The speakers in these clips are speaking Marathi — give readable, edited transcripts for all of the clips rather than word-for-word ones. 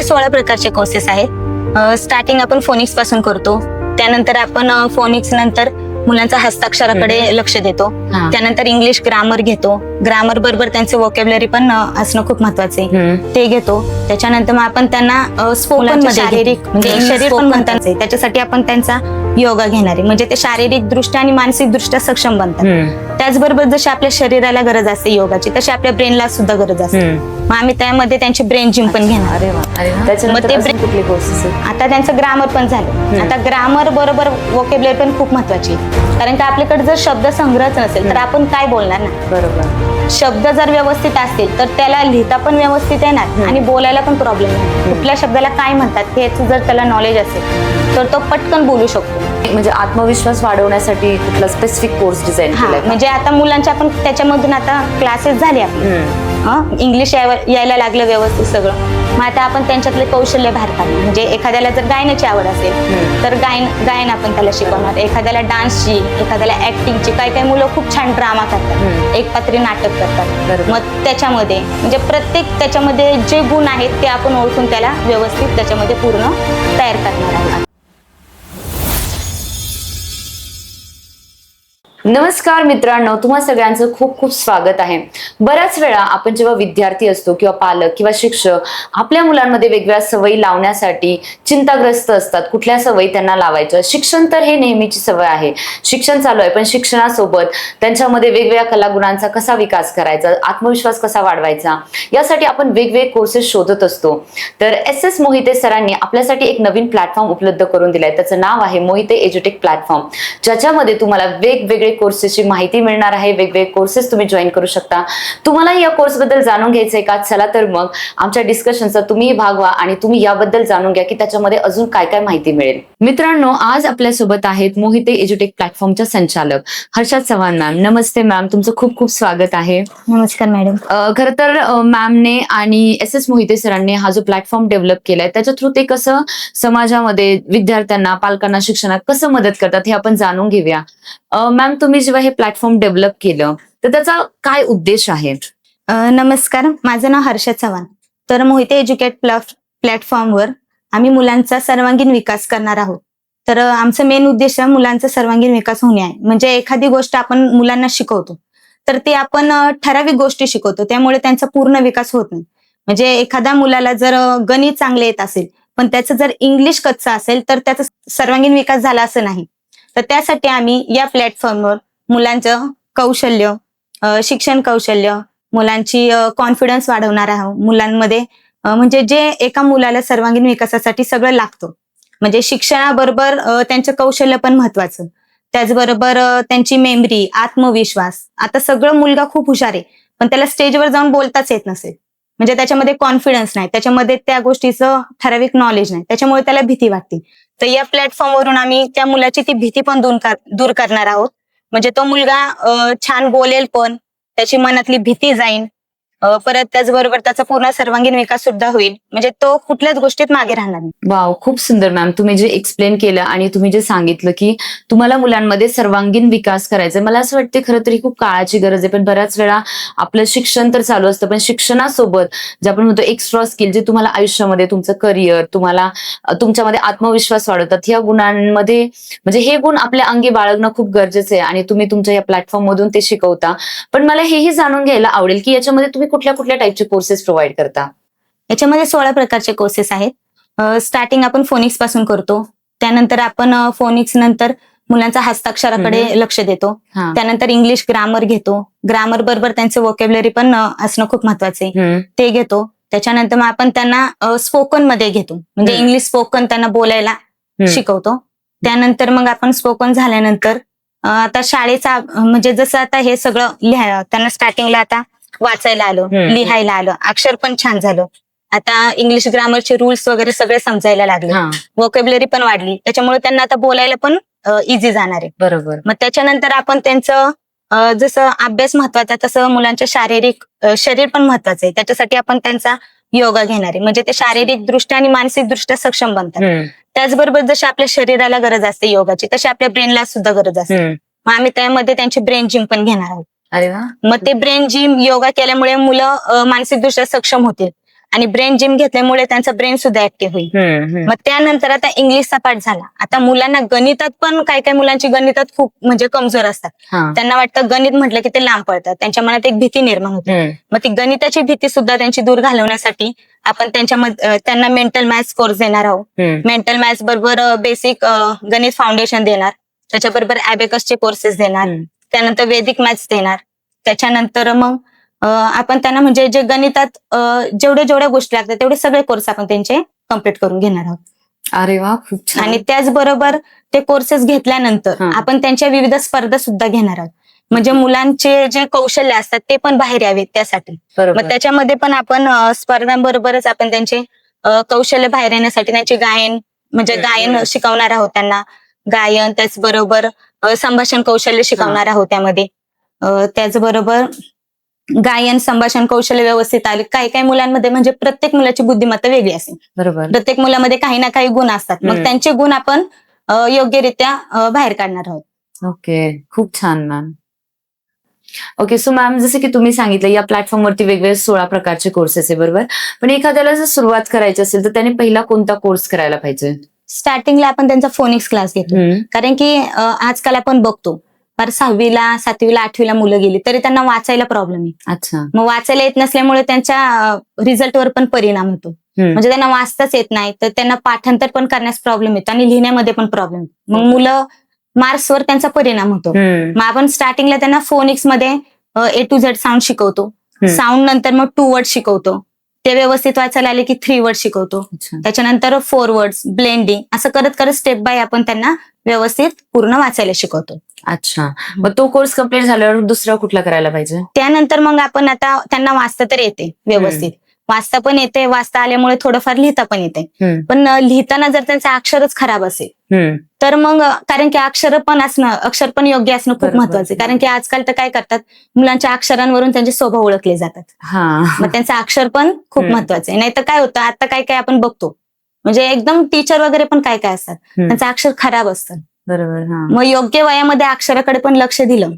16 प्रकारचे कोर्सेस आहेत. स्टार्टिंग आपण फोनिक्स पासून करतो. त्यानंतर आपण फोनिक्स नंतर मुलांच्या हस्ताक्षराकडे लक्ष देतो. त्यानंतर इंग्लिश ग्रामर घेतो. ग्रामर बरोबर त्यांचे वोकॅब्युलरी पण असणं खूप महत्वाचे ते घेतो. त्याच्यानंतर मग आपण त्यांना स्पोकन मध्ये शारीरिक म्हणजे शरीर पण म्हणतात त्याच्यासाठी आपण त्यांचा योगा घेणार आहे. म्हणजे ते शारीरिक दृष्ट्या आणि मानसिक दृष्ट्या सक्षम बनतात. त्याचबरोबर जशी आपल्या शरीराला गरज असते योगाची तशी आपल्या ब्रेनला सुद्धा गरज असते. मग आम्ही त्यामध्ये त्यांची ब्रेन जिम पण घेणार. मग ते कुठले कोर्सेस आता त्यांचं ग्रामर पण झालं. आता ग्रामर बरोबर वोकॅब्युलरी पण खूप महत्वाची, कारण का आपल्याकडे जर शब्द संग्रहच नसेल तर आपण काय बोलणार ना. बरोबर. शब्द जर व्यवस्थित असतील तर त्याला लिहिता पण व्यवस्थित येणार आणि बोलायला पण प्रॉब्लेम नाही. कुठल्या शब्दाला काय म्हणतात हे जर त्याला नॉलेज असेल तर तो पटकन बोलू शकतो. म्हणजे आत्मविश्वास वाढवण्यासाठी कुठला स्पेसिफिक कोर्स डिझाईन केलाय? म्हणजे आता मुलांच्या आपण त्याच्यामधून आता क्लासेस झाले आपले. इंग्लिश यायला लागलं व्यवस्थित सगळं. मग आता आपण त्यांच्यातले कौशल्य बाहेर काढणार. म्हणजे एखाद्याला जर गायनाची आवड असेल तर गायन आपण त्याला शिकवणार. एखाद्याला डान्सची, एखाद्याला ऍक्टिंगची. काही मुलं खूप छान ड्रामा करतात, एकपात्री नाटक करतात. मग त्याच्यामध्ये म्हणजे प्रत्येक त्याच्यामध्ये जे गुण आहेत ते आपण ओळखून त्याला व्यवस्थित त्याच्यामध्ये पूर्ण तयार करणार आहोत. नमस्कार मित्रांनो, तुम्हा सगळ्यांचं खूप खूप स्वागत आहे. बऱ्याच वेळा आपण जेव्हा विद्यार्थी असतो किंवा पालक किंवा शिक्षक आपल्या मुलांमध्ये वेगवेगळ्या सवयी लावण्यासाठी चिंताग्रस्त असतात. कुठल्या सवयी त्यांना लावायच्या. शिक्षण तर हे नेहमीची सवय आहे, शिक्षण चालू आहे, पण शिक्षणासोबत त्यांच्यामध्ये वेगवेगळ्या कलागुणांचा कसा विकास करायचा, आत्मविश्वास कसा वाढवायचा, यासाठी आपण वेगवेगळे कोर्सेस शोधत असतो. तर SS मोहिते सरांनी आपल्यासाठी एक नवीन प्लॅटफॉर्म उपलब्ध करून दिलाय. त्याचं नाव आहे मोहिते एज्युटेक प्लॅटफॉर्म, ज्याच्यामध्ये तुम्हाला वेगवेगळे कोर्सेसची माहिती मिळणार आहे. वेगवेगळे कोर्सेस तुम्ही जॉईन करू शकता. तुम्हाला या कोर्स बद्दल जाणून घ्यायचंय का? चला तर मग आमच्या डिस्कशनचा तुम्ही भाग व्हा आणि तुम्ही याबद्दल जाणून घ्या की त्याच्यामध्ये अजून काय काय माहिती मिळेल. मित्रांनो, आज आपल्या सोबत आहेत मोहिते एज्युटेक प्लॅटफॉर्मच्या संचालक हर्षद चव्हाण मॅम. नमस्ते मॅम, तुमचं खूप खूप स्वागत आहे. नमस्कार मॅडम. खरं तर मॅमने आणि SS मोहिते सरांनी हा जो प्लॅटफॉर्म डेव्हलप केलाय त्याच्या थ्रू ते कसं समाजामध्ये विद्यार्थ्यांना, पालकांना शिक्षणात कसं मदत करतात हे आपण जाणून घेऊया. मॅम, तुम्ही जेव्हा हे प्लॅटफॉर्म डेव्हलप केलं तर त्याचा काय उद्देश आहे? नमस्कार, माझं नाव हर्षद चव्हाण. तर मोहिते एज्युकेट प्लॅटफॉर्मवर आम्ही मुलांचा सर्वांगीण विकास करणार आहोत. तर आमचं मेन उद्देश मुलांचा सर्वांगीण विकास होणे आहे. म्हणजे एखादी गोष्ट आपण मुलांना शिकवतो तर ते आपण ठराविक गोष्टी शिकवतो, त्यामुळे त्यांचा पूर्ण विकास होत नाही. म्हणजे एखाद्या मुलाला जर गणित चांगले येत असेल पण त्याचं जर इंग्लिश कच्चं असेल तर त्याचा सर्वांगीण विकास झाला असं नाही. तर त्यासाठी आम्ही या प्लॅटफॉर्मवर मुलांचं कौशल्य, शिक्षण कौशल्य, मुलांची कॉन्फिडन्स वाढवणार आहोत. मुलांमध्ये म्हणजे जे एका मुलाला सर्वांगीण विकासासाठी सगळं लागतं. म्हणजे शिक्षणाबरोबर त्यांचं कौशल्य पण महत्वाचं, त्याचबरोबर त्यांची मेमरी, आत्मविश्वास. आता सगळं मुलगा खूप हुशार आहे पण त्याला स्टेजवर जाऊन बोलताच येत नसेल, म्हणजे त्याच्यामध्ये कॉन्फिडन्स नाही, त्याच्यामध्ये त्या गोष्टीचं ठराविक नॉलेज नाही, त्याच्यामुळे त्याला भीती वाटते. तर या प्लॅटफॉर्मवरून आम्ही त्या मुलाची ती भीती पण दूर करणार आहोत. म्हणजे तो मुलगा छान बोलेल पण, त्याची मनातली भीती जाईल. परत त्याचबरोबर त्याचा पूर्ण सर्वांगीण विकास सुद्धा होईल. म्हणजे तो कुठल्याच गोष्टीत मागे राहणार नाही. वाव, खूप सुंदर मॅम. तुम्ही जे एक्सप्लेन केलं आणि तुम्ही जे सांगितलं की तुम्हाला मुलांमध्ये सर्वांगीण विकास करायचा, मला असं वाटतं खरं तरी खूप काळाची गरज आहे. पण बऱ्याच वेळा आपलं शिक्षण तर चालू असतं पण शिक्षणासोबत जे आपण म्हणतो एक्स्ट्रा स्किल, जे तुम्हाला आयुष्यामध्ये तुमचं करिअर, तुम्हाला तुमच्यामध्ये आत्मविश्वास वाढवतात, ह्या गुणांमध्ये म्हणजे हे गुण आपल्या अंगी बाळगणं खूप गरजेचं आहे आणि तुम्ही तुमच्या या प्लॅटफॉर्म मधून ते शिकवता. पण मला हेही जाणून घ्यायला आवडेल की याच्यामध्ये तुम्ही कुठल्या कुठल्या टाईपचे कोर्सेस प्रोव्हाइड करता? याच्यामध्ये 16 प्रकारचे कोर्सेस आहेत. स्टार्टिंग आपण फोनिक्स पासून करतो. त्यानंतर आपण फोनिक्स नंतर मुलांच्या हस्ताक्षराकडे लक्ष देतो. त्यानंतर इंग्लिश ग्रामर घेतो. ग्रामर बरोबर त्यांचे वोकॅब्युलरी पण असणं खूप महत्वाचे ते घेतो. त्याच्यानंतर मग आपण त्यांना स्पोकन मध्ये घेतो. म्हणजे इंग्लिश स्पोकन त्यांना बोलायला शिकवतो. त्यानंतर मग आपण स्पोकन झाल्यानंतर आता शाळेचा म्हणजे जसं आता हे सगळं त्यांना स्टार्टिंगला आता वाचायला आलं, लिहायला आलं, अक्षर पण छान झालं. आता इंग्लिश ग्रामरचे रूल्स वगैरे सगळे समजायला लागले, वोकॅब्युलरी पण वाढली, त्याच्यामुळे त्यांना आता बोलायला पण इझी जाणार आहे. बरोबर. मग त्याच्यानंतर आपण त्यांचं जसं अभ्यास महत्वाचा तसं मुलांच्या शारीरिक शरीर पण महत्वाचं आहे. त्याच्यासाठी आपण त्यांचा योगा घेणार आहे. म्हणजे ते शारीरिक दृष्ट्या आणि मानसिक दृष्ट्या सक्षम बनतात. त्याचबरोबर जशी आपल्या शरीराला गरज असते योगाची तशी आपल्या ब्रेनला सुद्धा गरज असते. मग आम्ही त्यामध्ये त्यांची ब्रेन जिम पण घेणार आहोत. अरे वा. मग ते ब्रेन जिम योगा केल्यामुळे मुलं मानसिकदृष्ट्या सक्षम होतील. आणि ब्रेन जिम घेतल्यामुळे त्यांचा ब्रेन सुद्धा ऍक्टिव्ह होईल. मग त्यानंतर आता इंग्लिशचा पाठ झाला. आता मुलांना गणितात पण काही मुलांची गणितात खूप म्हणजे कमजोर असतात. त्यांना वाटतं गणित म्हटलं की ते लांब पडतात, त्यांच्या मनात एक भीती निर्माण होते. मग ती गणिताची भीती सुद्धा त्यांची दूर घालवण्यासाठी आपण त्यांना मेंटल मॅथ्स कोर्स देणार आहोत. मेंटल मॅथ्स बरोबर बेसिक गणित फाउंडेशन देणार, त्याच्याबरोबर ॲबेकसचे कोर्सेस देणार, त्यानंतर वैदिक मॅथ्स देणार. त्याच्यानंतर मग आपण त्यांना म्हणजे जे गणितात जेवढ्या गोष्टी लागतात तेवढे सगळे कोर्स आपण त्यांचे कम्प्लीट करून घेणार आहोत. अरे वा, खूप छान. आणि त्याचबरोबर ते कोर्सेस घेतल्यानंतर आपण त्यांच्या विविध स्पर्धा सुद्धा घेणार आहोत. म्हणजे मुलांचे जे कौशल्य असतात ते पण बाहेर यावेत त्यासाठी. मग त्याच्यामध्ये पण आपण स्पर्धांबरोबरच आपण त्यांचे कौशल्य बाहेर येण्यासाठी त्यांचे गायन शिकवणार आहोत. त्यांना गायन, त्याचबरोबर संभाषण कौशल्य शिकवणार आहोत त्यामध्ये. त्याचबरोबर गायन, संभाषण कौशल्य व्यवस्थित आले. काही मुलांमध्ये म्हणजे प्रत्येक मुलाची बुद्धिमत्ता वेगळी असते. बरोबर. प्रत्येक मुलामध्ये काही ना काही गुण असतात. मग त्यांचे गुण आपण योग्यरित्या बाहेर काढणार आहोत. ओके, खूप छान मॅम. ओके, सो मॅम, जसं की तुम्ही सांगितलं या प्लॅटफॉर्मवरती वेगवेगळे 16 प्रकारचे कोर्सेस आहे, बरोबर. पण एखाद्याला जर सुरुवात करायची असेल तर त्याने पहिला कोणता कोर्स करायला पाहिजे? स्टार्टिंगला आपण त्यांचा फोनिक्स क्लास घेतो. कारण की आजकाल आपण बघतो फार 6वीला, 7वीला, 8वीला मुलं गेली तरी त्यांना वाचायला प्रॉब्लेम आहे. अच्छा. मग वाचायला येत नसल्यामुळे त्यांच्या रिझल्टवर पण परिणाम होतो. म्हणजे त्यांना वाचताच येत नाही तर त्यांना पाठांतर पण करण्यास प्रॉब्लेम येतो आणि लिहिण्यामध्ये पण प्रॉब्लेम येतो. मग मुलं मार्क्सवर त्यांचा परिणाम होतो. मग आपण स्टार्टिंगला त्यांना फोनिक्स मध्ये A to Z साऊंड शिकवतो. साऊंड नंतर मग 2 वर्ड शिकवतो. ते व्यवस्थित वाचायला आले की 3 वर्ड शिकवतो. त्याच्यानंतर 4 वर्ड्स, ब्लेंडिंग, असं करत करत स्टेप बाय आपण त्यांना व्यवस्थित पूर्ण वाचायला शिकवतो. अच्छा. मग तो कोर्स कम्प्लीट झाल्यावर दुसरा कुठला करायला पाहिजे? त्यानंतर मग आपण आता त्यांना वाचता तर येते व्यवस्थित, वाचता पण येते, वाचता आल्यामुळे थोडंफार लिहिता पण येते. पण लिहिताना जर त्यांचं अक्षरच खराब असेल तर मग, कारण की अक्षर पण योग्य असणं खूप महत्वाचं आहे. कारण की आजकाल तर काय करतात, मुलांच्या अक्षरांवरून त्यांचे स्वभाव ओळखले जातात. मग त्यांचं अक्षर पण खूप महत्वाचं आहे. नाही तर काय होतं, आता काय आपण बघतो म्हणजे एकदम टीचर वगैरे पण काय असतात त्यांचं अक्षर खराब असतं. बरोबर. मग योग्य वयामध्ये अक्षराकडे पण लक्ष दिलं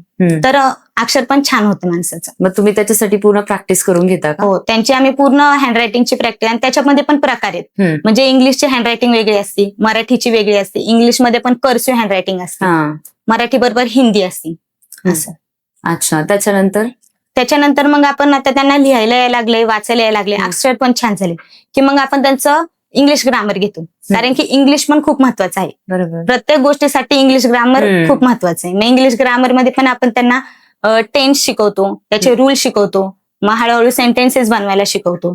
तर अक्षर पण छान होतं माणसाचं. मग तुम्ही त्याच्यासाठी पूर्ण प्रॅक्टिस करून घेता का? हो, त्यांची आम्ही पूर्ण हँडरायटिंगची प्रॅक्टिस, आणि त्याच्यामध्ये पण प्रकार आहेत. म्हणजे इंग्लिशची हँडरायटिंग वेगळी असते, मराठीची वेगळी असते. इंग्लिशमध्ये पण कर्सिव्ह हँडरायटिंग असते, मराठी बरोबर हिंदी असते असं. अच्छा. त्याच्यानंतर मग आपण आता त्यांना लिहायला यायला लागले, वाचायला यायला लागले, अक्षर पण छान झाले की मग आपण त्यांचं इंग्लिश ग्रामर घेतो. कारण की इंग्लिश पण खूप महत्वाचं आहे. बरोबर. प्रत्येक गोष्टीसाठी इंग्लिश ग्रामर खूप महत्वाचं आहे. मग इंग्लिश ग्रामर मध्ये पण आपण त्यांना टेन्स शिकवतो, त्याचे रूल शिकवतो, मग हळूहळू सेंटेन्सेस बनवायला शिकवतो.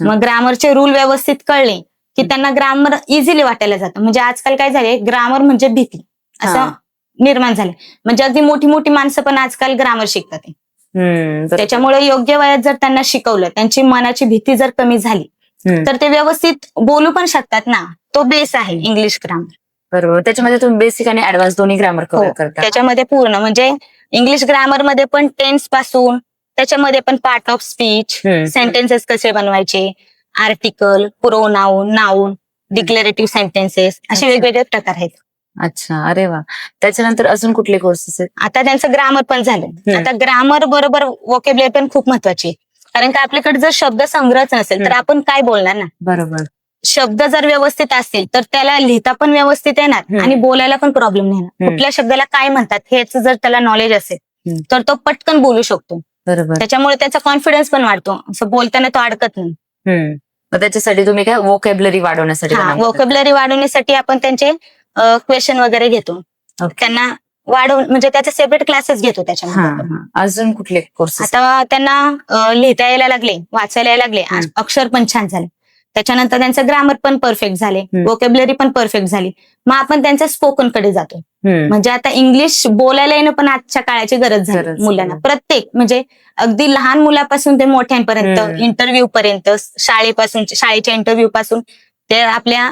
मग ग्रामरचे रूल व्यवस्थित कळले की त्यांना ग्रामर इझिली वाटायला जातं. म्हणजे आजकाल काय झाले, ग्रामर म्हणजे भीती असं निर्माण झाले. म्हणजे अगदी मोठी माणसं पण आजकाल ग्रामर शिकतात. त्याच्यामुळे योग्य वयात जर त्यांना शिकवलं, त्यांची मनाची भीती जर कमी झाली तर ते व्यवस्थित बोलू पण शकतात ना. तो बेस आहे इंग्लिश ग्रामर. बरोबर. त्याच्यामध्ये तुम्ही बेसिक आणि ऍडव्हान्स दोन्ही ग्रामर कव्हर करता? त्याच्यामध्ये पूर्ण म्हणजे इंग्लिश ग्रामर मध्ये पण टेन्स पासून, त्याच्यामध्ये पण पार्ट ऑफ स्पीच, सेंटेन्सेस कसे बनवायचे, article, pronoun, noun, declarative sentences, असे वेगवेगळे प्रकार आहेत. अच्छा. अरे वा. त्याच्यानंतर अजून कुठले कोर्सेस आहेत? आता त्यांचं ग्रामर पण झालं. आता ग्रामर बरोबर वोकॅब्युलरी पण खूप महत्वाची, कारण का आपल्याकडे जर शब्द संग्रहच नसेल तर आपण काय बोलणार ना. बरोबर. शब्द जर व्यवस्थित असतील तर त्याला लिहिता पण व्यवस्थित येणार आणि बोलायला पण प्रॉब्लेम नाही येणार. कुठल्या शब्दाला काय म्हणतात हेच जर त्याला नॉलेज असेल तर तो पटकन बोलू शकतो. बरोबर. त्याच्यामुळे त्याचा कॉन्फिडन्स पण वाढतो, असं बोलताना तो अडकत नाही. मग त्याच्यासाठी तुम्ही काय वोकॅब्युलरी वाढवण्यासाठी? वोकॅब्युलरी वाढवण्यासाठी आपण त्यांचे क्वेश्चन वगैरे घेतो, त्यांना वाढवून म्हणजे त्याचे सेपरेट क्लासेस घेतो. त्याच्यामध्ये अजून कुठले कोर्सेस? आता त्यांना लिहिता यायला लागले, वाचायला यायला लागले, अक्षर पण छान झाले, त्याच्यानंतर त्यांचं ग्रामर पण परफेक्ट झाले, वोकॅब्युलरी पण परफेक्ट झाली. मग आपण त्यांच्या स्पोकन कडे जातो. म्हणजे आता इंग्लिश बोलायला येणं पण आजच्या काळाची गरज झाली मुलांना. प्रत्येक म्हणजे अगदी लहान मुलापासून ते मोठ्यांपर्यंत, इंटरव्ह्यू पर्यंत, शाळेच्या इंटरव्ह्यू पासून ते आपल्या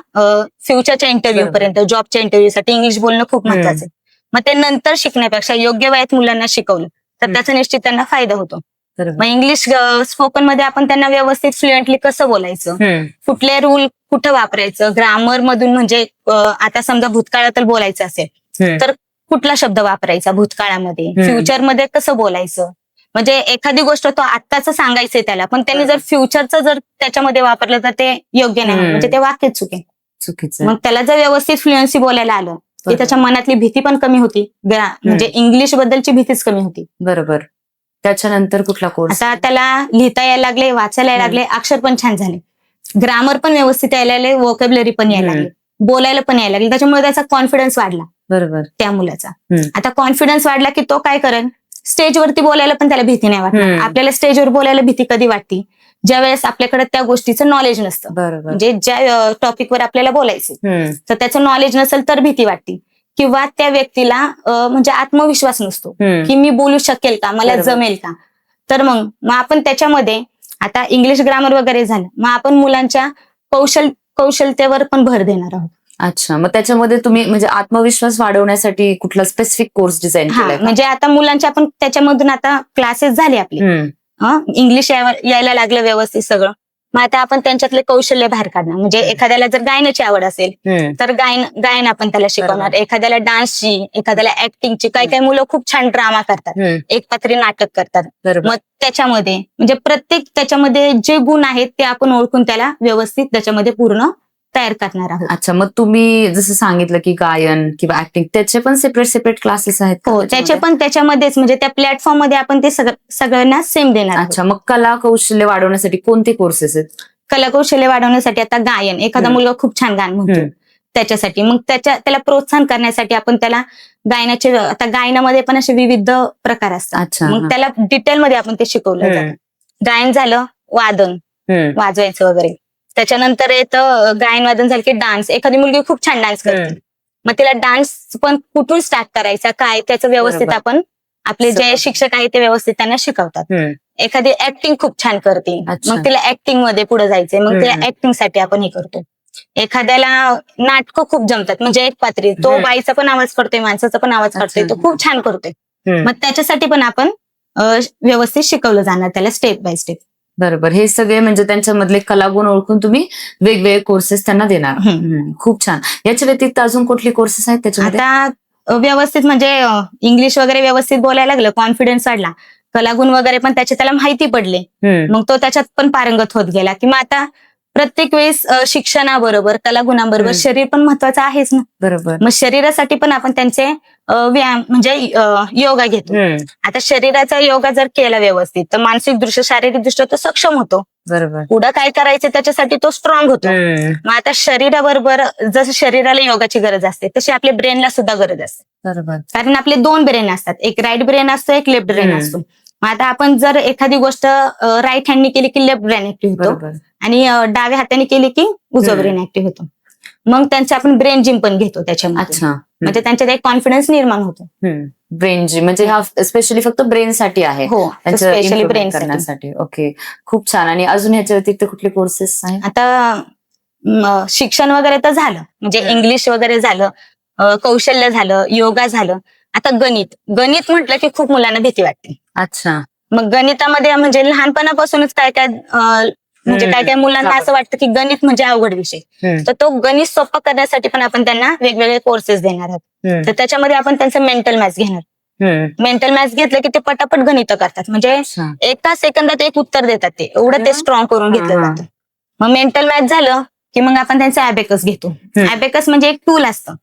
फ्युचरच्या इंटरव्ह्यू पर्यंत, जॉबच्या इंटरव्ह्यू साठी इंग्लिश बोलणं खूप महत्वाचं आहे. मग ते नंतर शिकण्यापेक्षा योग्य वयात मुलांना शिकवलं तर त्याचा निश्चित त्यांना फायदा होतो. मग इंग्लिश स्पोकन मध्ये आपण त्यांना व्यवस्थित फ्लुएंटली कसं बोलायचं, कुठले रूल कुठं वापरायचं, ग्रामर मधून म्हणजे आता समजा भूतकाळात बोलायचं असेल तर कुठला शब्द वापरायचा भूतकाळामध्ये, फ्युचरमध्ये कसं बोलायचं, म्हणजे एखादी गोष्ट तो आत्ताच सांगायचंय त्याला, पण त्यांनी जर फ्युचरचं जर त्याच्यामध्ये वापरलं तर ते योग्य नाही, हम्म. म्हणजे ते वाक्यच चुकेल. चुकीचं मग त्याला जर व्यवस्थित फ्लुएन्सी बोलायला आलं की बरोबर. त्याच्या मनातली भीती पण कमी होती, म्हणजे इंग्लिश बद्दलची भीतीच कमी होती. बरोबर. त्याच्यानंतर कुठला कोर्स? आता त्याला लिहिता यायला लागले, वाचायला यायला लागले, अक्षर पण छान झाले, ग्रामर पण व्यवस्थित यायला लागले, वोकॅब्युलरी पण यायला लागली, बोलायला पण यायला लागले. त्याच्यामुळे त्याचा कॉन्फिडन्स वाढला बरोबर. त्या मुलाचा. आता कॉन्फिडन्स वाढला की तो काय करेल, स्टेजवरती बोलायला पण त्याला भीती नाही वाटणार. आपल्याला स्टेजवर बोलायला भीती कधी वाटते, ज्यावेळेस आपल्याकडे त्या गोष्टीचं नॉलेज नसतं, बरोबर. म्हणजे ज्या टॉपिकवर आपल्याला बोलायचं तर त्याचं नॉलेज नसेल तर भीती वाटते, किंवा त्या व्यक्तीला म्हणजे आत्मविश्वास नसतो की मी बोलू शकेल का, मला बरोबर. जमेल का. तर मग आपण त्याच्यामध्ये आता इंग्लिश ग्रामर वगैरे झालं, मग आपण मुलांच्या कौशलतेवर पण भर देणार आहोत. अच्छा, मग त्याच्यामध्ये तुम्ही म्हणजे आत्मविश्वास वाढवण्यासाठी कुठला स्पेसिफिक कोर्स डिझाईन केलाय का? म्हणजे आता मुलांच्या आपण त्याच्यामधून आता क्लासेस झाले आपले, इंग्लिश यायला लागलं व्यवस्थित सगळं. मग आता आपण त्यांच्यातले कौशल्य बाहेर काढणार, म्हणजे एखाद्याला जर गायनाची आवड असेल तर गायन आपण त्याला शिकवणार, एखाद्याला डान्सची, एखाद्याला ऍक्टिंगची. काही काही मुलं खूप छान ड्रामा करतात, एकपात्री नाटक करतात. मग त्याच्यामध्ये म्हणजे प्रत्येक त्याच्यामध्ये जे गुण आहेत ते आपण ओळखून त्याला व्यवस्थित त्याच्यामध्ये पूर्ण तयार करणार आहोत. अच्छा, मग तुम्ही जसं सांगितलं की गायन किंवा ऍक्टिंग त्याचे पण सेपरेट क्लासेस आहेत का? हो, त्याचे पण त्याच्यामध्येच, म्हणजे त्या प्लॅटफॉर्म मध्ये आपण ते सगळ्यांना सेम देणार आहोत. अच्छा, मग कला कौशल्य वाढवण्यासाठी कोणते कोर्सेस आहेत? कला कौशल्य वाढवण्यासाठी आता गायन, एखादा मुलगा खूप छान गाणं म्हणतो त्याच्यासाठी, मग त्याला प्रोत्साहन करण्यासाठी आपण त्याला गायनाचे, आता गायनामध्ये पण असे विविध प्रकार असतात, मग त्याला डिटेलमध्ये आपण ते शिकवलं जातं. गायन झालं, वादन वाजवायचं वगैरे, त्याच्यानंतर येतं गायन वादन झालं की डान्स. एखादी मुलगी खूप छान डान्स करते, मग तिला डान्स पण कुठून स्टार्ट करायचा, काय त्याचं व्यवस्थित आपण आपले जे शिक्षक आहेत ते व्यवस्थित त्यांना शिकवतात. एखादी ऍक्टिंग खूप छान करते, मग तिला ऍक्टिंग मध्ये पुढे जायचंय, मग तिला ऍक्टिंग साठी आपण हे करतो. एखाद्याला नाटकं खूप जमतात, म्हणजे एक पात्री, तो बाईचा पण आवाज करतोय, माणसाचा पण आवाज करतोय, तो खूप छान करतोय, मग त्याच्यासाठी पण आपण व्यवस्थित शिकवलं जाणार त्याला स्टेप बाय स्टेप. बरोबर. हे सगळे म्हणजे त्यांच्यामधले कलागुण ओळखून तुम्ही वेगवेगळे कोर्सेस त्यांना देणार. खूप छान. याच्या व्यतिरिक्त अजून कुठले कोर्सेस आहेत त्याच्यामध्ये? आता व्यवस्थित म्हणजे इंग्लिश वगैरे व्यवस्थित बोलायला लागलं, कॉन्फिडन्स वाढला, कलागुण वगैरे पण त्याचे त्याला माहिती पडले, मग तो त्याच्यात पण पारंगत होत गेला. किंवा आता प्रत्येक वेळेस शिक्षणाबरोबर कलागुणांबरोबर शरीर पण महत्वाचं आहेच ना. बरोबर. मग शरीरासाठी पण आपण त्यांचे व्यायाम म्हणजे योगा घेतो. आता शरीराचा योगा जर केला व्यवस्थित तर मानसिक दृष्ट्या, शारीरिक दृष्ट्या तो सक्षम होतो. बरोबर. पुढं काय करायचं त्याच्यासाठी तो स्ट्रॉंग होतो. मग आता शरीराबरोबर जसं शरीराला योगाची गरज असते तशी आपल्या ब्रेनला सुद्धा गरज असते. बरोबर. कारण आपले 2 ब्रेन असतात, एक राईट ब्रेन असतो, एक लेफ्ट ब्रेन असतो. मग आता आपण जर एखादी गोष्ट राईट हँडनी केली की लेफ्ट ब्रेन ऍक्टिव्ह होतो, आणि डाव्या हाताने केली की उजवा ब्रेन ऍक्टिव्ह होतो. मग त्यांचे आपण ब्रेन जिम पण घेतो त्याच्यामध्ये, म्हणजे त्यांच्यात एक कॉन्फिडन्स निर्माण होतो. ब्रेन जिम म्हणजे हा स्पेशली फक्त ब्रेन साठी आहे? हो, स्पेशली ब्रेन करण्यासाठी. ओके, खूप छान. आणि अजून ह्याच्या व्यतिरिक्त कुठले कोर्सेस आहेत? आता शिक्षण वगैरे तर झालं, म्हणजे इंग्लिश वगैरे झालं, कौशल्य झालं, योगा झालं. आता गणित म्हटलं की खूप मुलांना भीती वाटते. अच्छा, मग गणितामध्ये म्हणजे लहानपणापासूनच काय काय मुलांना असं वाटतं की गणित म्हणजे अवघड विषय, तर तो गणित सोपं करण्यासाठी पण आपण त्यांना वेगवेगळे कोर्सेस देणार आहोत. तर त्याच्यामध्ये आपण त्यांचं मेंटल मॅथ्स घेणार. मेंटल मॅथ्स घेतलं की ते पटापट गणित करतात, म्हणजे एका सेकंदात एक उत्तर देतात, ते एवढं ते स्ट्रॉंग करून घेतलं जातं. मग मेंटल मॅथ्स झालं की मग आपण त्यांचं ॲबेकस घेतो. ॲबेकस म्हणजे एक टूल असतं,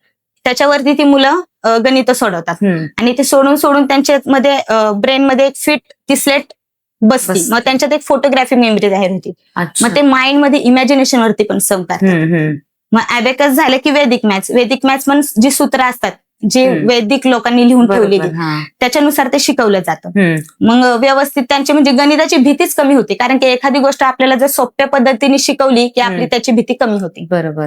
त्याच्यावरती ती मुलं गणित सोडवतात, आणि ते सोडून त्यांच्यामध्ये ब्रेनमध्ये एक फिट ती स्लेट बसती. मग त्यांच्यात एक फोटोग्राफी मेमरी तयार होती, मग ते माइंड मध्ये इमॅजिनेशन वरती पण सम करतात. मग ॲबेकस झालं की वेदिक मॅथ्स पण जी सूत्र असतात, जी वैदिक लोकांनी लिहून ठेवलेली, त्याच्यानुसार ते शिकवलं जातं. मग व्यवस्थित त्यांची म्हणजे गणिताची भीतीच कमी होती, कारण की एखादी गोष्ट आपल्याला जर सोप्या पद्धतीने शिकवली की आपली त्याची भीती कमी होती. बरोबर.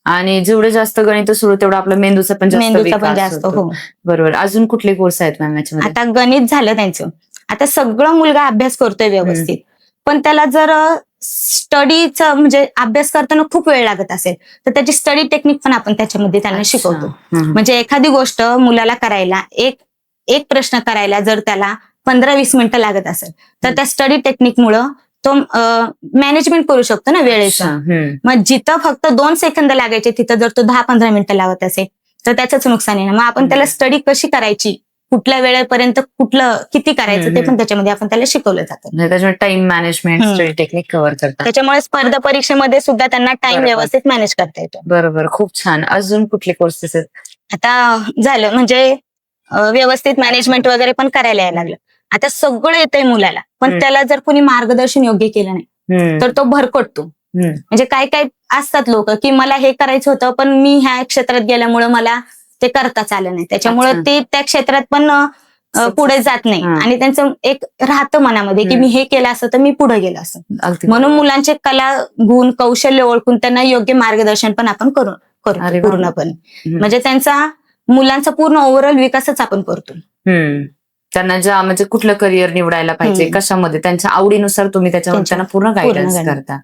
आणि जेवढे जास्त गणित सुरू तेवढं आपलं मेंदूचा पण जास्त. हो, बरोबर. अजून कुठले कोर्स आहेत मॅम याच्यामध्ये? आता गणित झालं त्यांचं, आता सगळं मुलगा अभ्यास करतोय व्यवस्थित, पण त्याला जर स्टडीचं म्हणजे अभ्यास करताना खूप वेळ लागत असेल तर त्याची स्टडी टेक्निक पण आपण त्याच्यामध्ये त्यांना शिकवतो. म्हणजे एखादी गोष्ट मुलाला करायला, एक प्रश्न करायला जर त्याला 15-20 मिनिटं लागत असेल तर त्या स्टडी टेक्निकमुळं तो मॅनेजमेंट करू शकतो ना वेळेचं. मग जिथं फक्त 2 सेकंद लागायचे तिथं जर तो 10-15 मिनिटं लावत असेल तर त्याचंच नुकसान आहे ना. मग आपण त्याला स्टडी कशी करायची कुठल्या वेळेपर्यंत कुठलं किती करायचं ते पण त्याच्यामध्ये आपण त्याला शिकवलं जातं. म्हणजे त्याच्यामुळे time management study technique cover करतात. त्याच्यामुळे स्पर्धा परीक्षेमध्ये सुद्धा त्यांना टाइम बरोबर. व्यवस्थित मॅनेज करता येतो. बरोबर, खूप छान. अजून कुठले कोर्सेस आहेत? आता झालं म्हणजे व्यवस्थित मॅनेजमेंट वगैरे पण करायला यायला लागलं. आता सगळं येतंय मुलाला, पण त्याला जर कोणी मार्गदर्शन योग्य केलं नाही तर तो भरकटतो. म्हणजे काय काय असतात लोक की मला हे करायचं होतं पण मी ह्या क्षेत्रात गेल्यामुळे मला ते करताच आलं नाही, त्याच्यामुळे अच्छा. ते त्या क्षेत्रात पण पुढे जात नाही आणि त्यांचं एक राहतं मनामध्ये की मी हे केलं असतं तर मी पुढे गेलो असं. अगदी म्हणून मुलांचे कला गुण कौशल्य ओळखून त्यांना योग्य मार्गदर्शन पण आपण अरे करतो वा. पूर्णपणे. म्हणजे त्यांचा मुलांचा पूर्ण ओव्हरऑल विकासच आपण करतो. त्यांना ज्या म्हणजे कुठलं करिअर निवडायला पाहिजे, कशामध्ये त्यांच्या आवडीनुसार तुम्ही त्याच्यावर त्यांना पूर्ण गायडन्स करता.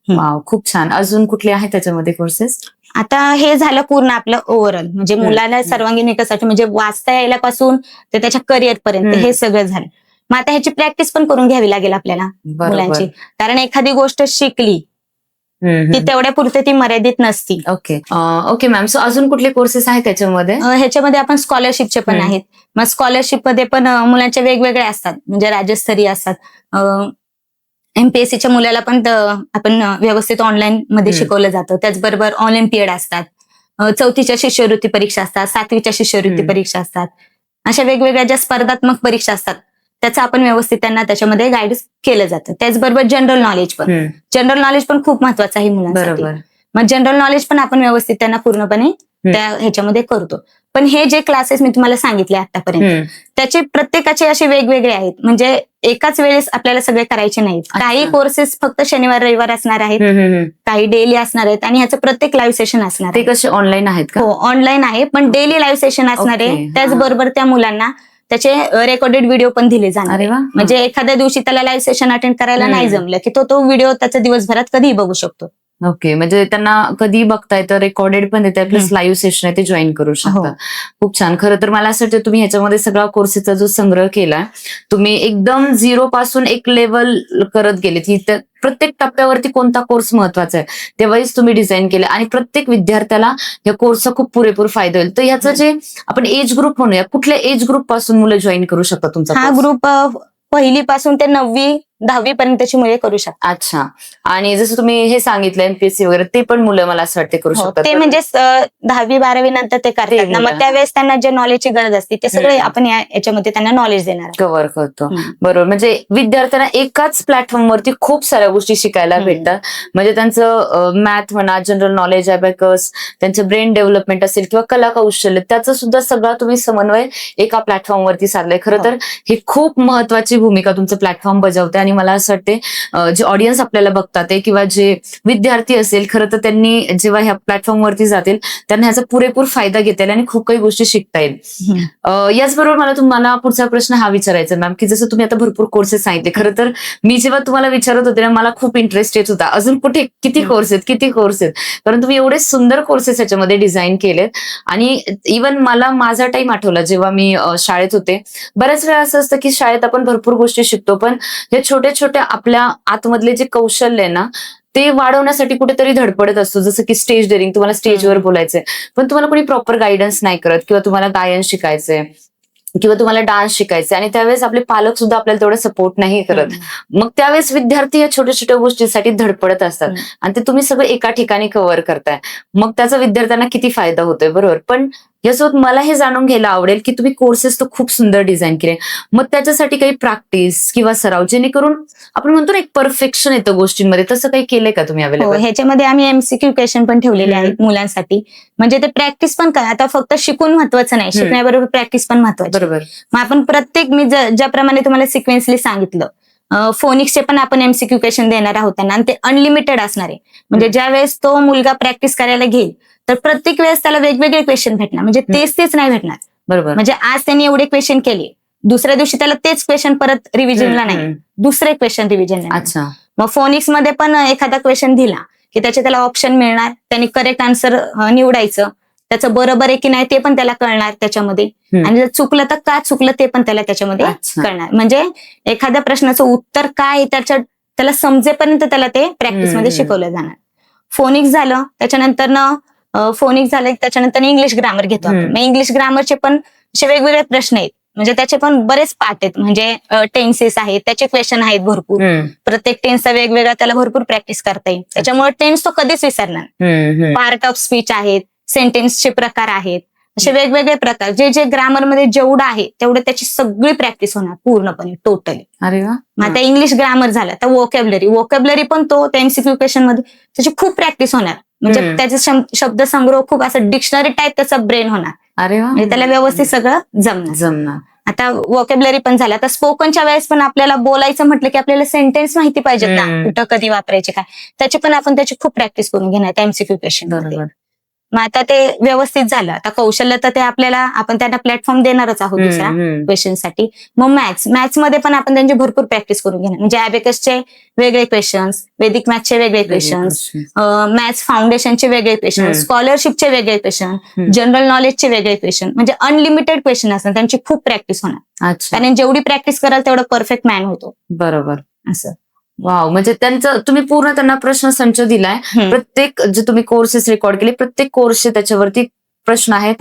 वाव, खूप छान. अजून कुठले आहेत त्याच्यामध्ये कोर्सेस? आता हे झालं पूर्ण आपलं ओव्हरऑल म्हणजे मुलाला सर्वांगीण विकासासाठी म्हणजे वाचता यायलापासून ते त्याच्या करिअर पर्यंत हे सगळं झालं. मग आता ह्याची प्रॅक्टिस पण करून घ्यावी लागेल आपल्याला मुलांची, कारण एखादी गोष्ट शिकली की तेवढ्या पुरते ती मर्यादित नसती. Okay ma'am. सो अजून कुठले कोर्सेस आहेत त्याच्यामध्ये? ह्याच्यामध्ये आपण स्कॉलरशिपचे पण आहेत. मग स्कॉलरशिप मध्ये पण मुलांचे वेगवेगळे असतात, म्हणजे राज्यस्तरीय असतात. एमपीएससीच्या मुलाला पण आपण व्यवस्थित ऑनलाईन मध्ये शिकवलं जातं. त्याचबरोबर ऑलिम्पियड असतात, 4थीच्या शिष्यवृत्ती परीक्षा असतात, 7वीच्या शिष्यवृत्ती परीक्षा असतात. अशा वेगवेगळ्या ज्या स्पर्धात्मक परीक्षा असतात त्याचं आपण व्यवस्थित त्यांना त्याच्यामध्ये गाईड केलं जातं. त्याचबरोबर जनरल नॉलेज पण खूप महत्वाचं आहे मुलांसाठी. मग जनरल नॉलेज पण आपण व्यवस्थित त्यांना पूर्णपणे त्या ह्याच्यामध्ये करतो. पण हे जे क्लासेस मी तुम्हाला सांगितले आतापर्यंत त्याचे प्रत्येकाचे असे वेगवेगळे आहेत, म्हणजे एकाच वेळेस आपल्याला सगळे करायचे नाहीत. काही कोर्सेस फक्त शनिवार रविवार असणार आहेत, काही डेली असणार आहेत आणि ह्याचं प्रत्येक लाईव्ह सेशन असणार आहे. ते कसे ऑनलाईन आहेत का? हो, ऑनलाईन आहे, पण डेली लाईव्ह सेशन असणार आहे. त्याचबरोबर त्या मुलांना त्याचे रेकॉर्डेड व्हिडिओ पण दिले जाणार आहे. म्हणजे एखाद्या दिवशी त्याला लाईव्ह सेशन अटेंड करायला नाही जमलं की तो व्हिडिओ त्याचा दिवसभरात कधीही बघू शकतो. ओके, म्हणजे त्यांना कधी बघता येतं, रेकॉर्डेड पण येते, प्लस लाईव्ह सेशन आहे ते जॉईन करू शकतात. खूप छान. खरं तर मला असं वाटतं तुम्ही ह्याच्यामध्ये सगळा कोर्सेसचा जो संग्रह केला तुम्ही एकदम 0 पासून एक लेवल करत गेले की प्रत्येक टप्प्यावरती कोणता कोर्स महत्वाचा आहे तेव्हाच तुम्ही डिझाईन केलं आणि प्रत्येक विद्यार्थ्याला या कोर्सचा खूप पुरेपूर फायदा होईल. तर ह्याचं जे आपण एज ग्रुप म्हणूया, कुठल्या एज ग्रुप पासून मुलं जॉईन करू शकतात तुमचा? हा ग्रुप 1ली पासून ते 9वी 10वी पर्यंतची मुले करू शकतात. अच्छा. आणि जसं तुम्ही हे सांगितलं एमपीएससी वगैरे ते पण मुलं मला असं वाटते करू शकतात. ते म्हणजे 10वी 12वी नंतर ते करतात ना, मग त्यावेळेस त्यांना जे नॉलेजची गरज असते ते सगळे आपण याच्यामध्ये त्यांना नॉलेज देणार कव्हर करतो. बरोबर, म्हणजे विद्यार्थ्यांना एकाच प्लॅटफॉर्मवरती खूप साऱ्या गोष्टी शिकायला भेटतात. म्हणजे त्यांचं मॅथ म्हणा, जनरल नॉलेज, अबॅकस, त्यांचं ब्रेन डेव्हलपमेंट असेल किंवा कला कौशल्य, त्याचं सुद्धा सगळा तुम्ही समन्वय एका प्लॅटफॉर्मवरती साधलाय. खरं तर ही खूप महत्वाची भूमिका तुमचं प्लॅटफॉर्म बजावते आणि मला असं वाटते जे ऑडियन्स आपल्याला बघतात किंवा जे विद्यार्थी असेल खरं तर त्यांनी जेव्हा ह्या प्लॅटफॉर्मवरती जातील त्यांना ह्याचा पुरेपूर फायदा घेता येईल आणि खूप काही गोष्टी शिकता येईल. याचबरोबर मला तुम्हाला पुढचा प्रश्न हा विचारायचा मॅम, की जसं तुम्ही आता भरपूर कोर्सेस सांगितले, खरं तर मी जेव्हा तुम्हाला विचारत होते ना मला खूप इंटरेस्ट येत होता अजून कुठे किती कोर्स आहेत, कारण तुम्ही एवढे सुंदर कोर्सेस याच्यामध्ये डिझाईन केलेत. आणि इव्हन मला माझा टाइम आठवला जेव्हा मी शाळेत होते. बऱ्याच वेळा असं असतं की शाळेत आपण भरपूर गोष्टी शिकतो, पण हे छोट्या छोट्या आपल्या आतमधले जे कौशल्य आहे ना ते वाढवण्यासाठी कुठेतरी धडपडत असतो. जसं की स्टेज डेअरिंग, तुम्हाला स्टेजवर बोलायचंय पण तुम्हाला कोणी प्रॉपर गायडन्स नाही करत, किंवा तुम्हाला गायन शिकायचंय किंवा तुम्हाला डान्स शिकायचे आणि त्यावेळेस आपले पालक सुद्धा आपल्याला तेवढा सपोर्ट नाही करत. मग त्यावेळेस विद्यार्थी या छोट्या छोट्या गोष्टींसाठी धडपडत असतात आणि ते तुम्ही सगळं एका ठिकाणी कव्हर करताय. मग त्याचा विद्यार्थ्यांना किती फायदा होतोय. बरोबर, पण यासोबत मला हे जाणून घ्यायला आवडेल की तुम्ही कोर्सेस तर खूप सुंदर डिझाईन केले, मग त्याच्यासाठी काही प्रॅक्टिस किंवा सराव जेणेकरून आपण म्हणतो ना एक परफेक्शन येतं गोष्टींमध्ये, तसं काही केलंय का तुम्ही अवेलेबल? ह्याच्यामध्ये आम्ही एमसीक्यू क्वेश्चन पण ठेवलेले आहेत मुलांसाठी, म्हणजे ते प्रॅक्टिस पण करा. आता फक्त शिकून महत्वाचं नाही, शिकण्याबरोबर प्रॅक्टिस पण महत्वाची. बरोबर. मग आपण प्रत्येक मी ज्याप्रमाणे तुम्हाला सिक्वेन्सली सांगितलं, फोनिक्सचे पण आपण एमसीक्यू क्वेश्चन देणार आहोत त्यांना आणि ते अनलिमिटेड असणार आहे. म्हणजे ज्या वेळेस तो मुलगा प्रॅक्टिस करायला घेईल तर प्रत्येक वेळेस त्याला वेगवेगळे क्वेश्चन भेटणार, म्हणजे तेच नाही भेटणार. बरोबर, म्हणजे आज त्यांनी एवढे क्वेश्चन केले, दुसऱ्या दिवशी त्याला तेच क्वेश्चन परत रिव्हिजनला नाही, दुसरे क्वेश्चन रिव्हिजनला. अच्छा. मग फोनिक्स मध्ये पण एखादा क्वेश्चन दिला की त्याचे त्याला ऑप्शन मिळणार, त्यांनी करेक्ट आन्सर निवडायचं, त्याचं बरोबर आहे की नाही ते पण त्याला कळणार त्याच्यामध्ये, आणि जर चुकलं तर का चुकलं ते पण त्याला त्याच्यामध्ये कळणार. म्हणजे एखाद्या प्रश्नाचं उत्तर काय त्याला समजेपर्यंत त्याला ते प्रॅक्टिसमध्ये शिकवलं जाणार. फोनिक्स झालं त्याच्यानंतर इंग्लिश ग्रामर घेतो आपण. इंग्लिश ग्रामरचे पण असे वेगवेगळे प्रश्न आहेत, म्हणजे त्याचे पण बरेच पार्ट आहेत, म्हणजे टेन्सेस आहेत, त्याचे क्वेश्चन आहेत भरपूर. प्रत्येक टेन्सचा वेगवेगळा त्याला भरपूर प्रॅक्टिस करता येईल. त्याच्यामुळे टेन्स तो कधीच विसरणार. पार्ट ऑफ स्पीच आहेत, सेंटेन्सचे प्रकार आहेत, असे वेगवेगळे प्रकार जे जे ग्रामरमध्ये जेवढं आहे तेवढं त्याची सगळी प्रॅक्टिस होणार पूर्णपणे टोटली. अरे वा. मग आता इंग्लिश ग्रामर झालं, तर वोकॅबलरी पण तो त्या एमसीक्यू क्वेश्चन मध्ये त्याची खूप प्रॅक्टिस होणार. म्हणजे त्याचे शब्दसंग्रह खूप असं डिक्शनरी टाईप त्याचा ब्रेन होणार. अरे वा. म्हणजे त्याला व्यवस्थित सगळं जमणार. आता वोकॅबलरी पण झालं. आता स्पोकनच्या वेळेस पण आपल्याला बोलायचं म्हटलं की आपल्याला सेंटेन्स माहिती पाहिजेत ना, कुठं कधी वापरायचे काय, त्याची पण आपण त्याची खूप प्रॅक्टिस करून घेणार त्या एमसीक्यू क्वेश्चन मध्ये. मग आता ते व्यवस्थित झालं. आता कौशल्य तर ते आपल्याला आपण त्यांना प्लॅटफॉर्म देणारच आहोत दुसऱ्या क्वेश्चनसाठी. मग मॅथ्स मध्ये पण आपण त्यांची भरपूर प्रॅक्टिस करून घेणार. म्हणजे अबॅकसचे वेगळे क्वेश्चन्स, वेदिक मॅथ्सचे वेगळे क्वेश्चन्स, मॅथ्स फाउंडेशनचे वेगळे क्वेश्चन, स्कॉलरशिपचे वेगळे क्वेश्चन, जनरल नॉलेजचे वेगळे क्वेश्चन, म्हणजे अनलिमिटेड क्वेश्चन असतात. त्यांची खूप प्रॅक्टिस होणार. कारण जेवढी प्रॅक्टिस कराल तेवढं परफेक्ट मॅन होतो. बरोबर. असं. वाव. म्हणजे त्यांचं तुम्ही पूर्ण त्यांना प्रश्न संच दिलाय. प्रत्येक जे तुम्ही कोर्सेस रेकॉर्ड केले, प्रत्येक कोर्सचे त्याच्यावरती प्रश्न आहेत,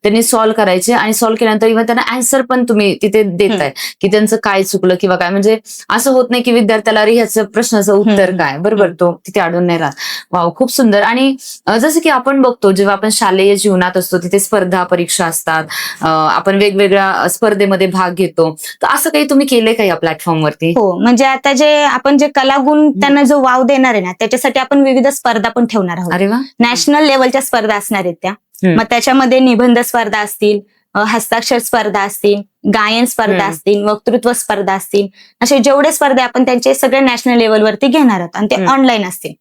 त्यांनी सॉल्व्ह करायचे आणि सॉल्व्ह केल्यानंतर इव्हन त्यांना आन्सर पण तुम्ही तिथे देताय की त्यांचं काय चुकलं किंवा काय. म्हणजे असं होत नाही की विद्यार्थ्याला अरे ह्याचं प्रश्नाचं उत्तर काय, बरोबर, तो तिथे अडून नाही राहत. वाव, खूप सुंदर. आणि जसं की आपण बघतो जेव्हा आपण शालेय जीवनात असतो तिथे स्पर्धा परीक्षा असतात, आपण वेगवेगळ्या स्पर्धेमध्ये भाग घेतो, तर असं काही तुम्ही केलंय का या प्लॅटफॉर्मवरती? हो, म्हणजे आता जे आपण जे कलागुण त्यांना जो वाव देणार आहे ना, त्याच्यासाठी आपण विविध स्पर्धा पण ठेवणार आहोत. अरे वा. नॅशनल लेवलच्या स्पर्धा असणार आहेत त्या. मग त्याच्यामध्ये निबंध स्पर्धा असतील, हस्ताक्षर स्पर्धा असतील, गायन स्पर्धा असतील, वक्तृत्व स्पर्धा असतील, असे जेवढे स्पर्धा आपण त्यांचे सगळे नॅशनल लेवलवरती घेणार आहोत आणि ते ऑनलाईन असतील.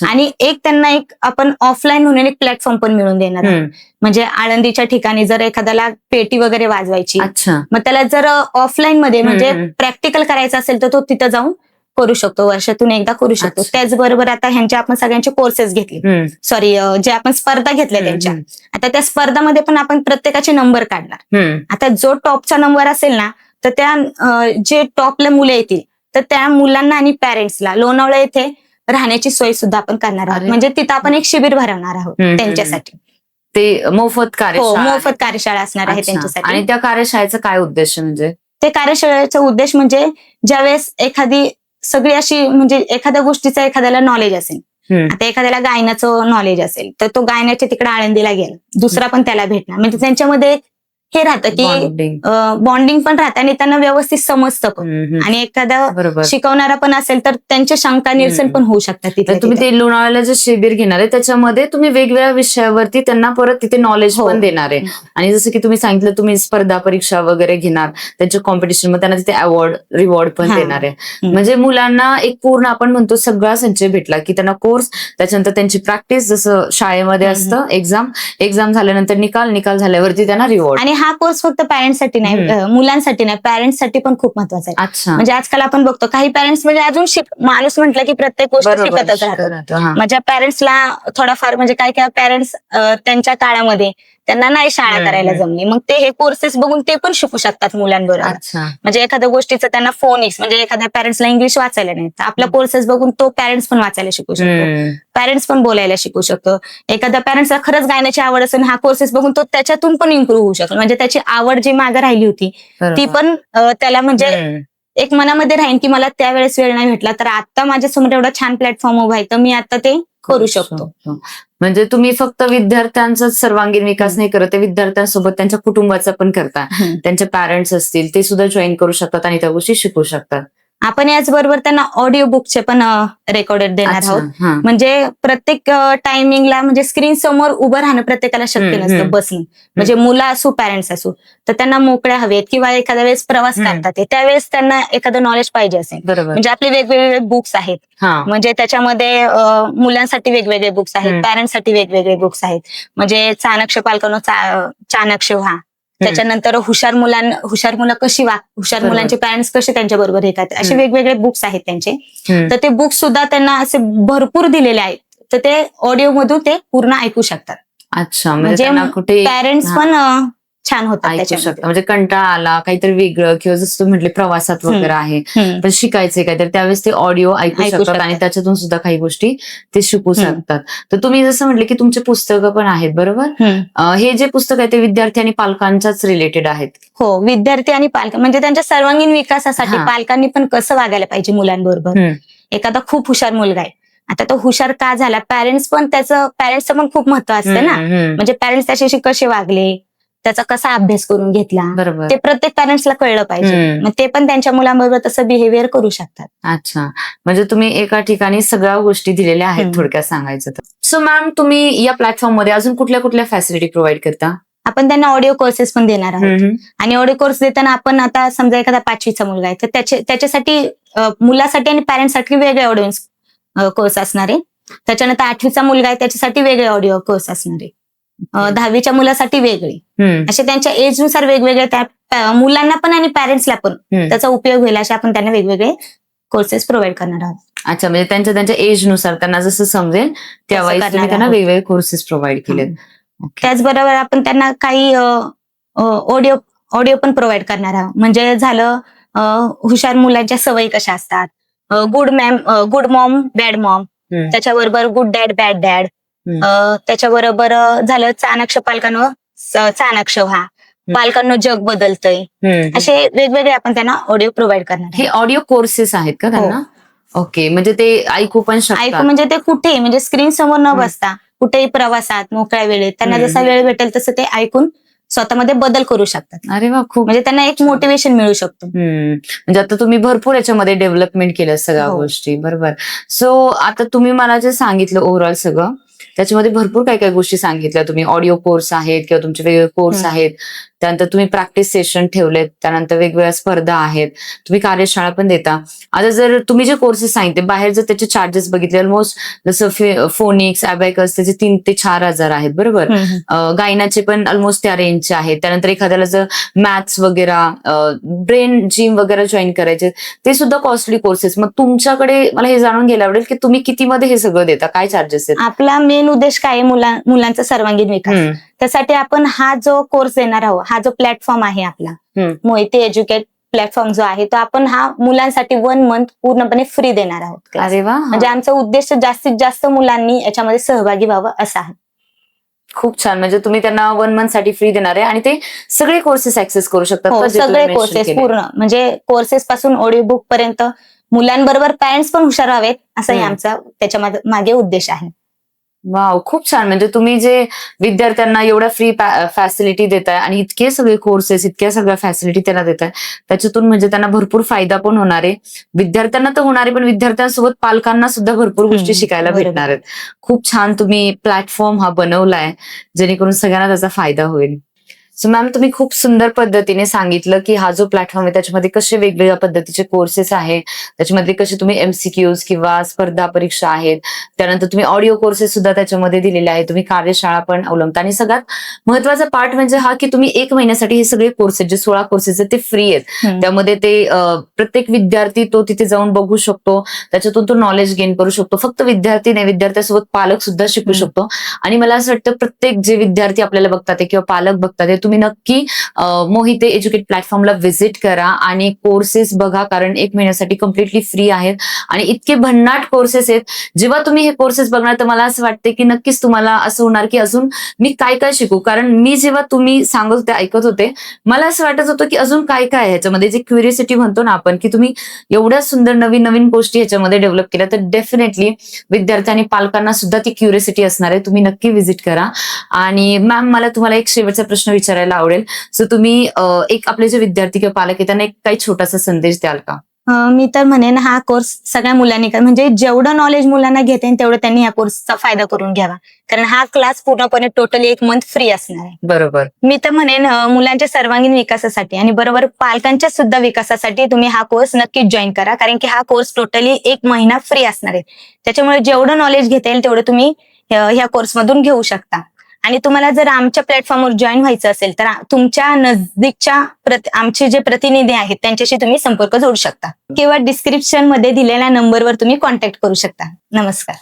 आणि एक त्यांना एक आपण ऑफलाईन म्हणून एक प्लॅटफॉर्म पण मिळून देणार आहोत. म्हणजे आळंदीच्या ठिकाणी जर एखाद्याला पेटी वगैरे वाजवायची, मग त्याला जर ऑफलाईन मध्ये म्हणजे प्रॅक्टिकल करायचं असेल तर तो तिथं जाऊन करू शकतो, वर्षातून एकदा करू शकतो. त्याचबरोबर आता ह्यांचे आपण सगळ्यांचे कोर्सेस घेतले, सॉरी जे आपण स्पर्धा घेतल्या त्यांच्या, आता त्या स्पर्धामध्ये पण आपण प्रत्येकाचे नंबर काढणार. आता जो टॉपचा नंबर असेल ना, तर त्या जे टॉपला मुलं येतील तर त्या मुलांना आणि पॅरेंट्सला लोणावळा येथे राहण्याची सोय सुद्धा आपण करणार आहोत. म्हणजे तिथं आपण एक शिबिर भरवणार आहोत त्यांच्यासाठी. ते मोफत कार्यशाळा? मोफत कार्यशाळा असणार आहे त्यांच्यासाठी. आणि त्या कार्यशाळेचा काय उद्देश? म्हणजे ते कार्यशाळेचा उद्देश म्हणजे ज्यावेळेस एखादी सगळी अशी म्हणजे एखाद्या गोष्टीचं एखाद्याला नॉलेज असेल, आता एखाद्याला गायनाचं नॉलेज असेल तर तो गायनाच्या तिकडे आळंदीला गेला, दुसरा पण त्याला भेटणार. म्हणजे त्यांच्यामध्ये हे राहतं की बॉन्डिंग पण राहतं आणि त्यांना व्यवस्थित समजतं पण. आणि एखादा शिकवणारा पण असेल तर त्यांच्या शंका निरसन पण होऊ शकतात तिथे. तुम्ही ते लोणावळ्याला जे शिबिर घेणार आहे त्याच्यामध्ये तुम्ही वेगवेगळ्या विषयावरती त्यांना परत तिथे नॉलेज पण देणार आहे. आणि जसं की तुम्ही सांगितलं तुम्ही स्पर्धा परीक्षा वगैरे घेणार, त्यांच्या कॉम्पिटिशन मध्ये त्यांना तिथे अवॉर्ड रिवॉर्ड पण देणार आहे. म्हणजे मुलांना एक पूर्ण आपण म्हणतो सगळा संचय भेटला की त्यांना कोर्स, त्याच्यानंतर त्यांची प्रॅक्टिस, जसं शाळेमध्ये असतं एक्झाम झाल्यानंतर निकाल झाल्यावरती त्यांना रिवॉर्ड. आणि हा कोर्स फक्त पॅरेंट्ससाठी नाही, मुलांसाठी नाही, पॅरेंट्ससाठी पण खूप महत्वाचा आहे. म्हणजे आजकाल आपण बघतो काही पॅरेंट्स म्हणजे अजून माणूस म्हटलं की प्रत्येक गोष्ट शिकतच राहतो. माझ्या पॅरेंट्सला थोडाफार म्हणजे काय पॅरेंट्स त्यांच्या काळामध्ये त्यांना नाही शाळा करायला जमली, मग ते हे कोर्सेस बघून ते पण शिकू शकतात मुलांबरोबर. म्हणजे एखाद्या गोष्टीचं त्यांना फोनिक्स, म्हणजे एखाद्या पॅरेंट्सला इंग्लिश वाचायला नाही तर आपल्या कोर्सेस बघून तो पॅरेंट्स पण वाचायला शिकू शकतो, पॅरेंट्स पण बोलायला शिकू शकतो. एखाद्या पॅरेंट्सला खरंच गायनाची आवड असेल, हा कोर्सेस बघून तो त्याच्यातून पण इम्प्रूव्ह होऊ शकतो. म्हणजे त्याची आवड जी मागे राहिली होती ती पण त्याला म्हणजे एक मनामध्ये राहीन की मला त्यावेळेस वेळ नाही भेटला, तर आता माझ्यासमोर एवढा छान प्लॅटफॉर्म उभा आहे तर मी आता ते करू शकतो. म्हणजे तुम्ही फक्त विद्यार्थ्यांचाच सर्वांगीण विकास नाही करत, विद्यार्थ्यांसोबत त्यांच्या कुटुंबाचा पण करता. त्यांचे पॅरेंट्स असतील ते सुद्धा जॉईन करू शकतात आणि त्या गोष्टी शिकू शकतात. आपण याचबरोबर त्यांना ऑडिओ बुकचे पण रेकॉर्डेड देणार आहोत. म्हणजे प्रत्येक टायमिंगला म्हणजे स्क्रीन समोर उभं राहणं प्रत्येकाला शक्य नसतं बसणं. म्हणजे मुलं असो पॅरेंट्स असो तर त्यांना मोकळ्या हवेत किंवा एखाद्या वेळेस प्रवास करतात त्यावेळेस त्यांना एखादं नॉलेज पाहिजे असेल. म्हणजे आपले वेगवेगळे बुक्स आहेत, म्हणजे त्याच्यामध्ये मुलांसाठी वेगवेगळे बुक्स आहेत, पॅरेंट्ससाठी वेगवेगळे बुक्स आहेत. म्हणजे चाणक्य पालकांनो चाणक्य व्हा, त्याच्यानंतर हुशार मुलं कशी हुशार मुलांचे पॅरेंट्स कसे त्यांच्या बरोबर हे करतात, असे वेगवेगळे बुक्स आहेत त्यांचे. तर ते बुक्स सुद्धा त्यांना असे भरपूर दिलेले आहेत, तर ते ऑडिओ मधून ते पूर्ण ऐकू शकतात. अच्छा, म्हणजे पॅरेंट्स पण छान होतात ऐकू त्याच्यामध्ये. शकता. म्हणजे कंटाळा आला, काहीतरी वेगळं किंवा जसं तुम्ही म्हटले प्रवासात वगैरे आहे, पण शिकायचंय काहीतरी, त्यावेळेस ते ऑडिओ ऐकू शकतात आणि त्याच्यातून सुद्धा काही गोष्टी ते शिकू शकतात. तर तुम्ही जसं म्हटले की तुमचे पुस्तकं पण आहेत, बरोबर? हे जे पुस्तक आहे ते विद्यार्थी आणि पालकांच्याच रिलेटेड आहेत. हो, विद्यार्थी आणि पालक म्हणजे त्यांच्या सर्वांगीण विकासासाठी पालकांनी पण कसं वागायला पाहिजे मुलांबरोबर. एखादा खूप हुशार मुलगा आहे, आता तो हुशार का झाला, पॅरेंट्सचं पण खूप महत्व असतं ना. म्हणजे पॅरेंट्स त्याच्याशी कसे वागले, त्याचा कसा अभ्यास करून घेतला, बरोबर. ते प्रत्येक पॅरेंट्सला कळलं पाहिजे. मग ते पण त्यांच्या मुलांबरोबर तसं बिहेवियर करू शकतात. अच्छा, म्हणजे तुम्ही एका ठिकाणी सगळ्या गोष्टी दिलेल्या आहेत थोडक्यात सांगायचं तर. सो मॅम, तुम्ही या प्लॅटफॉर्म मध्ये अजून कुठल्या कुठल्या फॅसिलिटी प्रोव्हाइड करता? आपण त्यांना ऑडिओ कोर्सेस पण देणार आहोत. आणि ऑडिओ कोर्स देताना आपण आता समजा एखादा 5वीचा मुलगा आहे, तर त्याच्यासाठी मुलासाठी आणि पॅरेंट्ससाठी वेगळे ऑडिओ कोर्स असणार आहे. त्याच्यानंतर 8वीचा मुलगा आहे त्याच्यासाठी वेगळे ऑडिओ कोर्स असणार आहे. 10वीच्या मुलासाठी वेगळे. असे त्यांच्या एजनुसार वेगवेगळे त्या मुलांना पण आणि पॅरेंट्सला पण त्याचा उपयोग होईल असे आपण त्यांना वेगवेगळे कोर्सेस प्रोव्हाइड करणार आहोत. अच्छा, म्हणजे त्यांच्या एजनुसार त्यांना जसं समजेल त्यावेळेस तुम्ही त्यांना वेगवेगळे कोर्सेस प्रोव्हाइड केलेत. त्याचबरोबर आपण त्यांना काही ऑडिओ पण प्रोव्हाइड करणार आहोत. म्हणजे झालं हुशार मुलांच्या सवयी कशा असतात, गुड मॉम बॅड मॉम, त्याच्याबरोबर गुड डॅड बॅड डॅड, त्याच्याबरोबर झालं चाणाक्ष पालकांनो चाणाक्ष व्हा, पालकांनो जग बदलतंय, असे वेगवेगळे आपण त्यांना ऑडिओ प्रोव्हाइड करणार. हे ऑडिओ कोर्सेस आहेत का त्यांना? ओके, म्हणजे ते ऐकू पण शकतात. ऐकू म्हणजे ते कुठेही, म्हणजे स्क्रीन समोर न बसता कुठेही प्रवासात मोकळ्या वेळेत त्यांना जसा वेळ भेटेल तसं ते ऐकून स्वतःमध्ये बदल करू शकतात. अरे वा, खूप म्हणजे त्यांना एक मोटिवेशन मिळू शकतो. म्हणजे आता तुम्ही भरपूर याच्यामध्ये डेव्हलपमेंट केलं सगळ्या गोष्टी, बरोबर. सो आता तुम्ही मला जे सांगितलं ओव्हरऑल सगळं, त्याच्यामध्ये भरपूर काही काही गोष्टी सांगितल्या तुम्ही. ऑडिओ कोर्स आहेत किंवा तुमचे वेगवेगळे कोर्स आहेत, त्यानंतर तुम्ही प्रॅक्टिस सेशन ठेवलेत, त्यानंतर वेगवेगळ्या स्पर्धा आहेत, तुम्ही कार्यशाळा पण देता. आता जर तुम्ही जे कोर्सेस सांगितले बाहेर जर त्याचे चार्जेस बघितले, ऑलमोस्ट जसं फोनिक्स, अबॅकस त्याचे 3 ते 4,000 आहेत, बरोबर. गायनाचे पण ऑलमोस्ट त्या रेंजचे आहेत. त्यानंतर एखाद्याला जर मॅथ्स वगैरे, ब्रेन जिम वगैरे जॉईन करायचे, ते सुद्धा कॉस्टली कोर्सेस. मग तुमच्याकडे मला हे जाणून घ्यायला आवडेल की तुम्ही कितीमध्ये हे सगळं देता, काय चार्जेस आहेत? आपला मेन उद्देश काय आहे, मुलांचा सर्वांगीण विकास. त्यासाठी आपण हा जो कोर्स देणार आहोत, हा जो प्लॅटफॉर्म आहे आपला मोहिते एज्युकेट प्लॅटफॉर्म जो आहे, तो आपण हा मुलांसाठी 1 मंथ पूर्णपणे फ्री देणार आहोत. अरे वा, म्हणजे आमचा उद्देश जास्तीत जास्त मुलांनी याच्यामध्ये सहभागी व्हावं असा आहे. खूप छान. म्हणजे तुम्ही त्यांना 1 मंथ साठी फ्री देणार आहे आणि ते सगळे कोर्सेस ऍक्सेस करू शकतात. सगळे कोर्सेस पूर्ण, म्हणजे कोर्सेस पासून ऑडिओ बुक पर्यंत मुलांबरोबर पॅरेंट्स पण हुशार व्हावेत असाही आमचा त्याच्या मागे उद्देश आहे. वाव, खूप छान. म्हणजे तुम्ही जे विद्यार्थ्यांना एवढ्या फ्री फॅसिलिटी देताय आणि इतके सगळे कोर्सेस, इतक्या सगळ्या फॅसिलिटी त्यांना देताय, त्याच्यातून म्हणजे त्यांना भरपूर फायदा पण होणार आहे. विद्यार्थ्यांना तर होणार आहे, पण विद्यार्थ्यांसोबत पालकांना सुद्धा भरपूर गोष्टी शिकायला भेटणार आहेत. खूप छान तुम्ही प्लॅटफॉर्म हा बनवलाय जेणेकरून सगळ्यांना त्याचा फायदा होईल. सो मॅम, तुम्ही खूप सुंदर पद्धतीने सांगितलं की हा जो प्लॅटफॉर्म आहे त्याच्यामध्ये कसे वेगवेगळ्या पद्धतीचे कोर्सेस आहेत, त्याच्यामध्ये कसे तुम्ही MCQs किंवा स्पर्धा परीक्षा आहेत, त्यानंतर तुम्ही ऑडिओ कोर्सेस सुद्धा त्याच्यामध्ये दिलेले आहेत, तुम्ही कार्यशाळा पण अवलंबता आणि सगळ्यात महत्वाचा पार्ट म्हणजे हा की तुम्ही 1 महिन्यासाठी हे सगळे कोर्सेस जे 16 कोर्सेस आहेत ते फ्री आहेत. त्यामध्ये ते प्रत्येक विद्यार्थी तो तिथे जाऊन बघू शकतो, त्याच्यातून तो नॉलेज गेन करू शकतो. फक्त विद्यार्थी नाही, विद्यार्थ्यासोबत पालक सुद्धा शिकू शकतो. आणि मला असं वाटतं प्रत्येक जे विद्यार्थी आपल्याला बघतात किंवा पालक बघतात, तुम्ही नक्की मोहिते एज्युकेट प्लॅटफॉर्मला व्हिजिट करा आणि कोर्सेस बघा, कारण 1 महिन्यासाठी कम्प्लिटली फ्री आहेत आणि इतके भन्नाट कोर्सेस आहेत. जेव्हा तुम्ही हे कोर्सेस बघणार तर मला असं वाटतं की नक्कीच तुम्हाला असं होणार की अजून मी काय काय शिकू, कारण मी जेव्हा तुम्ही सांगत होते ऐकत होते, मला असं वाटत होतं की अजून काय काय आहे ह्याच्यामध्ये, जे क्युरियोसिटी म्हणतो ना आपण, की तुम्ही एवढ्या सुंदर नवीन नवीन गोष्टी ह्याच्यामध्ये डेव्हलप केल्या, तर डेफिनेटली विद्यार्थी आणि पालकांना सुद्धा ती क्युरियोसिटी असणार आहे. तुम्ही नक्की व्हिजिट करा. आणि मॅम, मला तुम्हाला एक शेवटचा प्रश्न विचारायला आवडेल. सो तुम्ही एक आपले जे विद्यार्थी किंवा पालक आहेत त्यांना एक काही छोटासा संदेश द्याल का? मी तर म्हणेन हा कोर्स सगळ्या मुलांनी म्हणजे जेवढं नॉलेज मुलांना घेता येईल तेवढं त्यांनी या कोर्सचा फायदा करून घ्यावा, कारण हा क्लास पूर्णपणे टोटली 1 मंथ फ्री असणार आहे. बरोबर. मी तर म्हणेन मुलांच्या सर्वांगीण विकासासाठी आणि बरोबर पालकांच्या सुद्धा विकासासाठी तुम्ही हा कोर्स नक्कीच जॉईन करा, कारण की हा कोर्स टोटली 1 महिना फ्री असणार आहे. त्याच्यामुळे जेवढं नॉलेज घेता येईल तेवढं तुम्ही ह्या कोर्समधून घेऊ शकता. आणि तुम्हाला जर आमच्या प्लॅटफॉर्मवर जॉईन व्हायचं असेल तर तुमच्या नजदीकच्या आमचे जे प्रतिनिधी आहेत त्यांच्याशी तुम्ही संपर्क जोडू शकता किंवा डिस्क्रिप्शन मध्ये दिलेल्या नंबरवर तुम्ही कॉन्टॅक्ट करू शकता. नमस्कार.